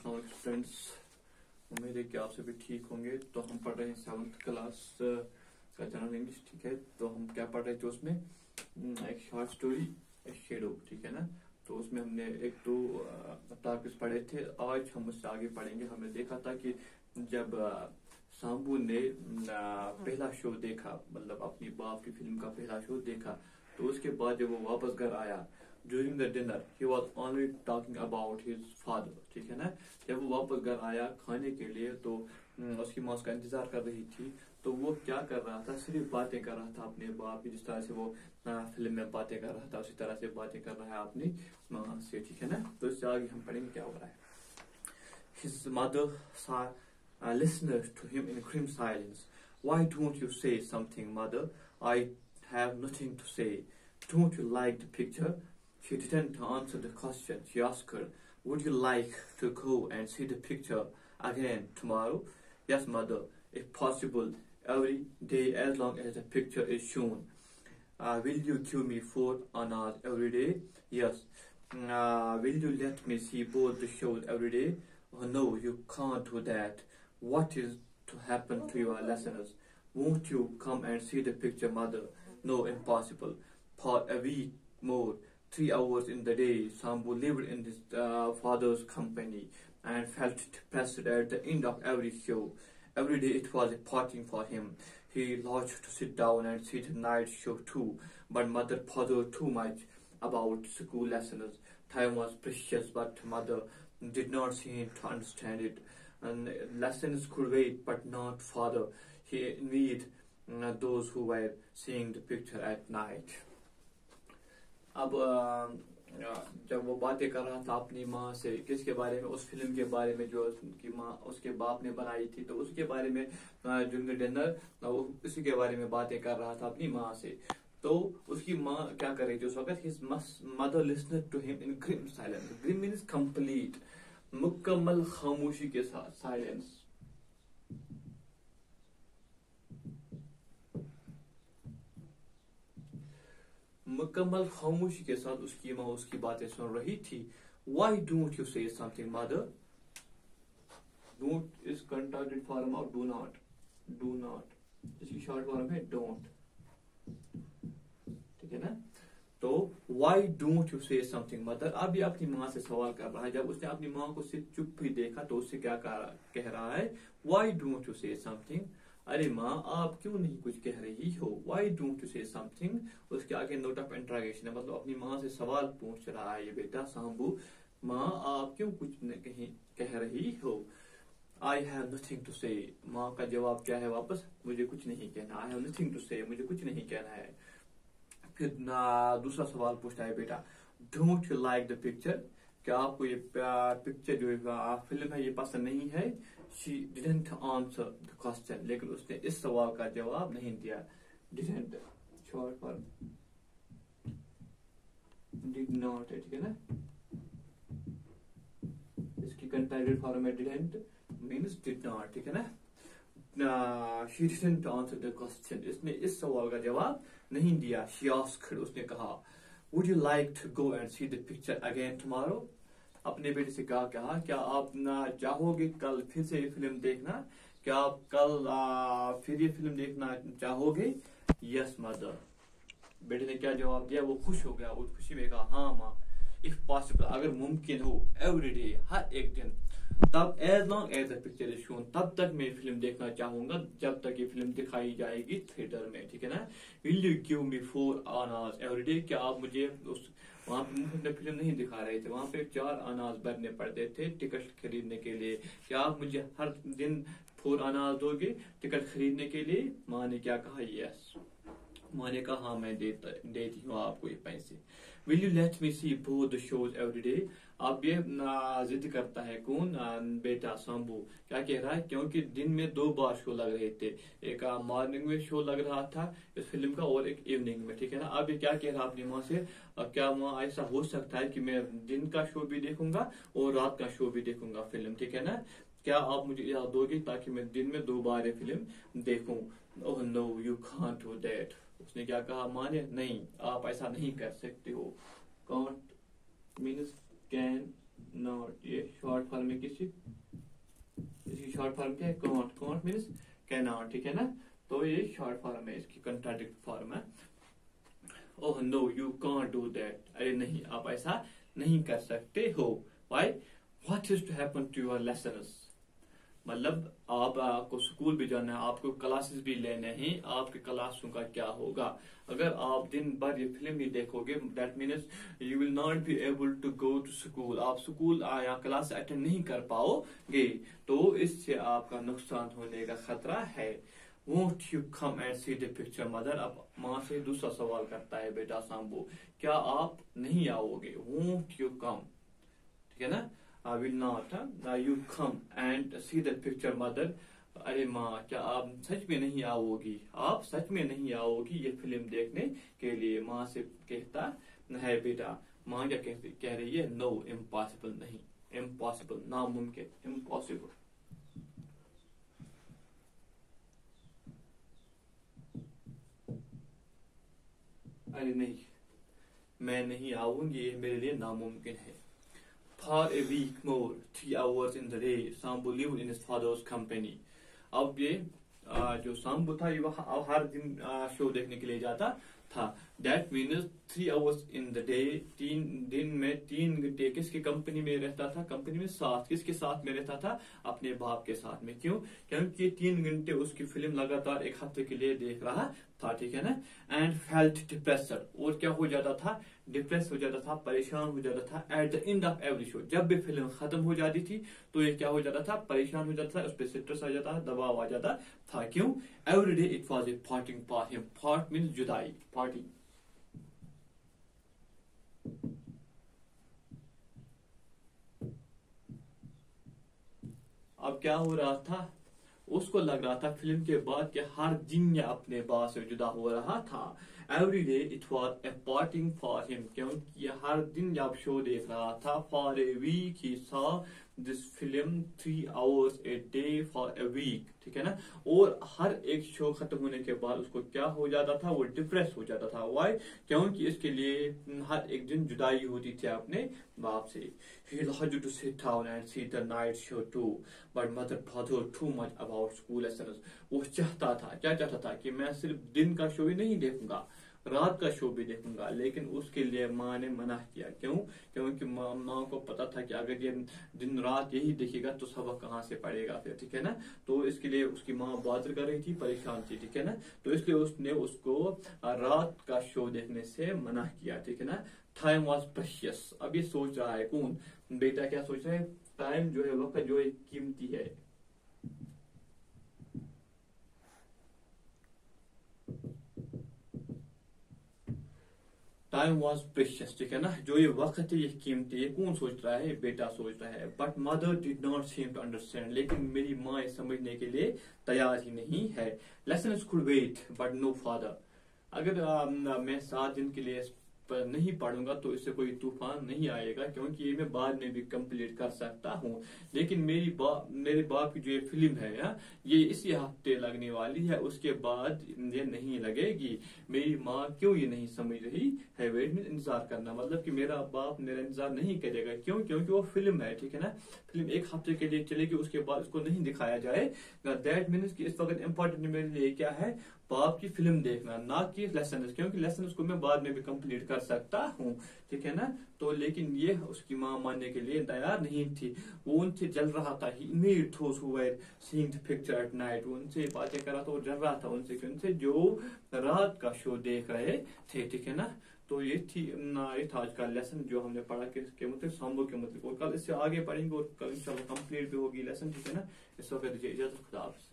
अस्सलाम वालेकुम फ्रेंड्स, उम्मीद है कि आप सभी ठीक होंगे। तो हम पढ़ रहे हैं 7th क्लास का जनरल इंग्लिश, ठीक है। तो हम क्या पढ़ रहे थे उसमें, एक शॉर्ट स्टोरी एक शेडो, ठीक है ना। तो उसमें हमने एक दो टॉपिक्स पढ़े थे। आज हम उससे आगे पढ़ेंगे। हमने देखा था कि जब सांबू ने पहला शो देखा, मतलब अपनी बाप की फिल्म का पहला शो देखा, तो उसके बाद जब वो वापस घर आया, during the dinner he was only talking about his father, ठीक है ना। जब वो वापस घर आया खाने के लिए, तो उसकी माँ उसका इंतजार कर रही थी। तो वो क्या कर रहा था, सिर्फ बातें कर रहा था अपने बाप की। जिस तरह से वो फिल्म में बातें कर रहा था, उसी तरह से बातें कर रहा है अपनी माँ से, ठीक है ना। तो इससे आगे हम पढ़ेंगे क्या हो रहा है। His mother listened to him in grim silence. Why don't you say something, mother? I have nothing to say. Don't you like the picture? She didn't answer the question. She asked her, would you like to go and see the picture again tomorrow? Yes, mother, if possible, every day as long as the picture is shown. Will you give me 4 annas every day? Yes. Will you let me see both the shows every day? Oh, no, you can't do that. What is to happen to your listeners? Won't you come and see the picture, mother? No, impossible. For a week more, 3 hours in the day, Sambu lived in his father's company and felt depressed at the end of every show. Every day it was a parting for him. He longed to sit down and see the night show too, but mother bothered too much about school lessons. Time was precious, but mother did not seem to understand it. And lessons could wait, but not father. He envied those who were seeing the picture at night. अब जब वो बातें कर रहा था अपनी माँ से, किसके बारे में, उस फिल्म के बारे में जो उसकी माँ उसके बाप ने बनाई थी, तो उसके बारे में ड्यूरिंग डिनर वो उसी के बारे में बातें कर रहा था अपनी माँ से। तो उसकी माँ क्या कर रही थी उस वक्त? His mother listened to him in grim silence. Grim means complete, मुकम्मल खामोशी के साथ, साइलेंस। मुकम्मल खामोशी के साथ उसकी माँ उसकी बातें सुन रही थी। Why don't you say something, mother? Don't is conjunctive form of do not. Do not इसकी शॉर्ट फॉर्म है don't, ठीक है ना। तो why don't you say something, mother? अब ये अपनी माँ से सवाल कर रहा है। जब उसने अपनी माँ को सिर्फ चुप ही देखा, तो उससे क्या कह रहा है? Why don't you say something? अरे माँ, आप क्यों नहीं कुछ कह रही हो? Why don't you say something? उसके आगे नोट ऑफ इंटरोगेशन है, मतलब अपनी माँ से सवाल पूछ रहा है ये बेटा सांबू, माँ आप क्यों कुछ नहीं कह रही हो? I have nothing to say. माँ का जवाब क्या है वापस? मुझे कुछ नहीं कहना। I have nothing to say, मुझे कुछ नहीं कहना है। फिर दूसरा सवाल पूछता है बेटा, Don't you like the picture? क्या आपको ये पिक्चर जो फिल्म है ये पसंद नहीं है? She didn't answer the question. लेकिन उसने इस सवाल का जवाब नहीं दिया। Didn't short for did not है, ठीक है ना। इसकी कंपेरेटिव फॉर्म है didn't means did not, ठीक है ना। She didn't answer the question. इसने इस सवाल का जवाब नहीं दिया। She asked, उसने कहा, would you like to go and see the picture again tomorrow? अपने बेटे से कहा क्या आप ना चाहोगे कल फिर से ये फिल्म देखना? क्या आप कल फिर ये फिल्म देखना चाहोगे? Yes mother. बेटे ने क्या जवाब दिया? वो खुश हो गया, उस खुशी में कहा हाँ माँ, इफ पॉसिबल, अगर मुमकिन हो, एवरी डे, हर एक दिन, तब as long as the picture is shown, तब तक मैं फिल्म देखना चाहूंगा जब तक ये फिल्म दिखाई जाएगी थिएटर में, ठीक है ना। विल यू गिव मी 4 आनाज एवरी डे? क्या आप मुझे वहां पे मुफ्त में फिल्म नहीं दिखा रहे थे, वहां पे 4 अनाज भरने पड़ते थे टिकट खरीदने के लिए। क्या आप मुझे हर दिन 4 अनाज दोगे टिकट खरीदने के लिए? माँ ने क्या कहा? यस। माँ ने कहा हाँ मैं देती हूँ आपको ये पैसे। Will you let me see both the shows every day? अब ये जिद करता है कौन? बेटा सांबू। क्या कह रहा है? क्योंकि दिन में 2 बार शो लग रहे थे, एक मॉर्निंग में शो लग रहा था इस फिल्म का और एक इवनिंग में, ठीक है ना। अब ये क्या कह रहा है अपनी माँ से? क्या माँ ऐसा हो सकता है कि मैं दिन का शो भी देखूंगा और रात का शो भी देखूंगा फिल्म, ठीक है ना। क्या आप मुझे इजाजत दोगे ताकि मैं दिन में 2 बार ये फिल्म देखूं? Oh no, you can't do that. उसने क्या कहा माँ ने? नहीं, आप ऐसा नहीं कर सकते हो। कांट मीन्स कैन नॉट, ये शॉर्ट फॉर्म में किसी, इसकी शॉर्ट फॉर्म क्या है, can't, can't means can not, ठीक है ना, तो ये शॉर्ट फॉर्म है, इसकी कंट्राडिक्ट फॉर्म है। Oh no you can't do that, अरे नहीं आप ऐसा नहीं कर सकते हो। Why, what is to happen to your lessons, मतलब आपको स्कूल भी जाना है, आपको क्लासेस भी लेने हैं, आपके क्लासों का क्या होगा अगर आप दिन भर ये फिल्म ही देखोगे, that means you will not be able to go to school, आप स्कूल या क्लास अटेंड नहीं कर पाओगे, तो इससे आपका नुकसान होने का खतरा है। Won't you come and see the picture mother, अब माँ से दूसरा सवाल करता है बेटा सांबू, क्या आप नहीं आओगे, won't you come, ठीक है ना, I will not, you come and see the picture mother, अरे माँ क्या आप सच में नहीं आओगी, आप सच में नहीं आओगी ये फिल्म देखने के लिए, माँ से कहता है बेटा, माँ क्या कह रही है, नो इम्पॉसिबल, नहीं इम्पॉसिबल, नामुमकिन, इम्पॉसिबल। अरे नहीं मैं नहीं आऊंगी, ये मेरे लिए नामुमकिन है। For a week more, 3 hours in the day, Sambu lived in his father's company. अब ये जो सांबू था ये हर दिन शो देखने के लिए जाता था। That means 3 hours in the day, 3 दिन में 3 घंटे किसकी कंपनी में रहता था, कंपनी में साथ, किसके साथ में रहता था, अपने बाप के साथ में। क्यों, क्योंकि 3 घंटे उसकी फिल्म लगातार 1 हफ्ते के लिए देख रहा था, ठीक है ना। एंड फेल्ट डिप्रेस्ड, और क्या हो जाता था, डिप्रेस हो जाता था, परेशान हो जाता था। At the end of every show, जब भी फिल्म खत्म हो जाती थी तो ये क्या हो जाता था, परेशान हो जाता था, उस पर स्ट्रेस आ जाता था, दबाव आ जाता था। क्यों, every day it was a parting for him, part means जुदाई, पार्टी। अब क्या हो रहा था, उसको लग रहा था फिल्म के बाद कि हर दिन ये अपने बाप से जुदा हो रहा था। Every day it was a parting for him, क्योंकि हर दिन जब शो देख रहा था, for a week he saw this film 3 hours a day for a week, ठीक है ना। और हर एक शो खत्म होने के बाद उसको क्या हो जाता था, वो डिप्रेस हो जाता था। वाई, क्योंकि इसके लिए हर एक दिन जुदाई होती थी अपने बाप से। He loved to sit down and see the night show too, but mother bothered too much about school lessons. वो चाहता था, क्या चाहता था कि मैं सिर्फ दिन का शो ही नहीं देखूंगा, रात का शो भी देखूंगा, लेकिन उसके लिए माँ ने मना किया। क्यों, क्योंकि माँ को पता था कि अगर ये दिन रात यही देखेगा तो सबक कहाँ से पड़ेगा फिर, ठीक है ना। तो इसके लिए उसकी माँ बादर कर रही थी, परेशान थी, ठीक है ना। तो इसलिए उसने उसको रात का शो देखने से मना किया, ठीक है ना। टाइम वॉज प्रेशियस, अब ये सोच रहा है कौन, बेटा क्या सोच रहा है, टाइम जो है वक्त जो है कीमती है। टाइम वॉज प्रेशियस, ठीक है ना, जो ये वक्त है ये कीमती, ये कौन सोच रहा है, बेटा सोच रहा है। But mother did not seem to understand, लेकिन मेरी माँ ये समझने के लिए तैयार ही नहीं है। Lessons could wait but no father, अगर मैं 7 दिन के लिए पर नहीं पढ़ूंगा तो इससे कोई तूफान नहीं आएगा, क्योंकि ये मैं बाद में भी कंप्लीट कर सकता हूँ। लेकिन मेरे बाप की जो ये फिल्म है ये इसी हफ्ते लगने वाली है, उसके बाद ये नहीं लगेगी। मेरी माँ क्यों ये नहीं समझ रही है, वेट में इंतजार करना, मतलब कि मेरा बाप मेरा इंतजार नहीं करेगा। क्यों, क्योंकि वो फिल्म है, ठीक है ना, फिल्म 1 हफ्ते के लिए चलेगी, उसके बाद उसको नहीं दिखाया जाएगा। दैट मीन्स कि इस वक्त इम्पोर्टेंट मेरे लिए क्या है, बाप की फिल्म देखना, ना कि लेसन, क्योंकि लेसन को मैं बाद में भी कंप्लीट कर सकता हूँ, ठीक है ना। तो लेकिन ये उसकी माँ मानने के लिए तैयार नहीं थी, वो उनसे जल रहा था। He made those who were seeing the picture at night, वो उनसे बातें कर रहा था, वो जल रहा था उनसे जो रात का शो देख रहे थे, ठीक है ना। तो ये था आज का लेसन जो हमने पढ़ा के मतलब सांबू के मतलब, और कल इससे आगे पढ़ेंगे और कल इंशाल्लाह कंप्लीट भी होगी लेसन, ठीक है ना। इस वक्त दीजिए इजाजत, खुदा हाफिज़।